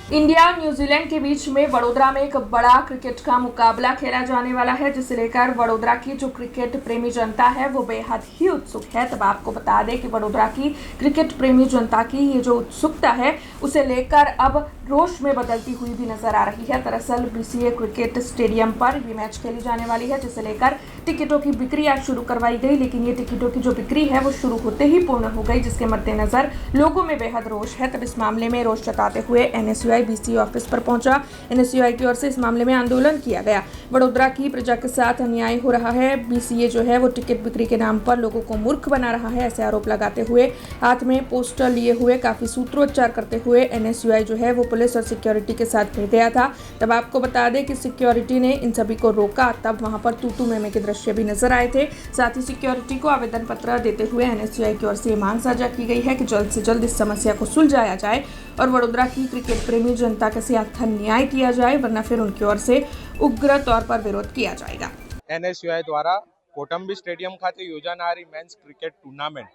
India और New Zealand के बीच में वडोदरा में एक बड़ा क्रिकेट का मुकाबला खेला जाने वाला है, जिसे लेकर वडोदरा की जो क्रिकेट प्रेमी जनता है वो बेहद ही उत्सुक है। तब आपको बता दें कि वडोदरा की क्रिकेट प्रेमी जनता की ये जो उत्सुकता है उसे लेकर अब रोष में बदलती हुई भी नजर आ रही है। दरअसल बीसीए क्रिकेट स्टेडियम पर ये मैच खेली जाने वाली है, जिसे लेकर टिकटों की बिक्री आज शुरू करवाई गई, लेकिन ये टिकटों की जो बिक्री है वो शुरू होते ही पूर्ण हो गई, जिसके मद्देनजर लोगों में बेहद रोष है। तब इस मामले में रोष जताते हुए एनएसयूआई बीसीए ऑफिस पर पहुंचा। एनएसयूआई की ओर से इस मामले में आंदोलन किया गया। वडोदरा की प्रजा के साथ अन्याय हो रहा है। बीसीए जो है वो टिकट बिक्री के नाम पर लोगों को मूर्ख बना रहा है, ऐसे आरोप लगाते हुए हाथ में पोस्टर लिए हुए काफी सूत्रोच्चार करते हुए एनएसयूआई जो है वो पुलिस और सिक्योरिटी के साथ भिड़ गया था। तब आपको बता दें कि सिक्योरिटी ने इन सभी को रोका। तब वहां पर तू मेमे के दृश्य भी नजर आए थे। साथ ही सिक्योरिटी को आवेदन पत्र देते हुए एनएसयूआई की ओर से मांग साझा की गई है कि जल्द से जल्द इस समस्या को सुलझाया जाए और वडोदरा की क्रिकेट प्रेमी जनता के साथ न्याय किया जाए, वरना फिर उनकी ओर से उग्र तौर पर विरोध किया जाएगा। એનએસયુઆઈ દ્વારા કોટંબી સ્ટેડિયમ ખાતે યોજાનારી મેન્સ ક્રિકેટ ટુર્નામેન્ટ,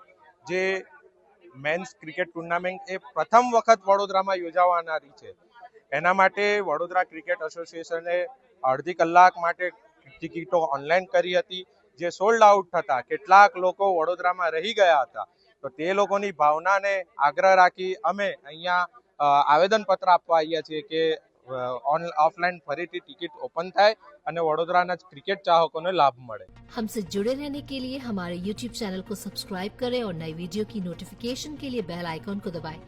જે મેન્સ ક્રિકેટ ટુર્નામેન્ટ એ પ્રથમ વખત વડોદરામાં યોજાવાનારી છે, એના માટે વડોદરા ક્રિકેટ એસોસિએશને અડધી કલાક માટે ટિકિટો ઓનલાઈન કરી હતી, જે સોલ્ડ આઉટ થતા કેટલાક લોકો વડોદરામાં રહી ગયા હતા. તો તે લોકોની ભાવનાને આગ્રહ રાખી અમે અહીંયા આવેદનપત્ર આપવા આવ્યા છીએ કે ઓફલાઈન ફરીથી ટિકિટ ઓપન થાય અને વડોદરાના ક્રિકેટ ચાહકોને લાભ મળે। हमसे जुड़े रहने के लिए हमारे YouTube चैनल को सब्सक्राइब करें और नई वीडियो की नोटिफिकेशन के लिए बेल आइकॉन को दबाएं।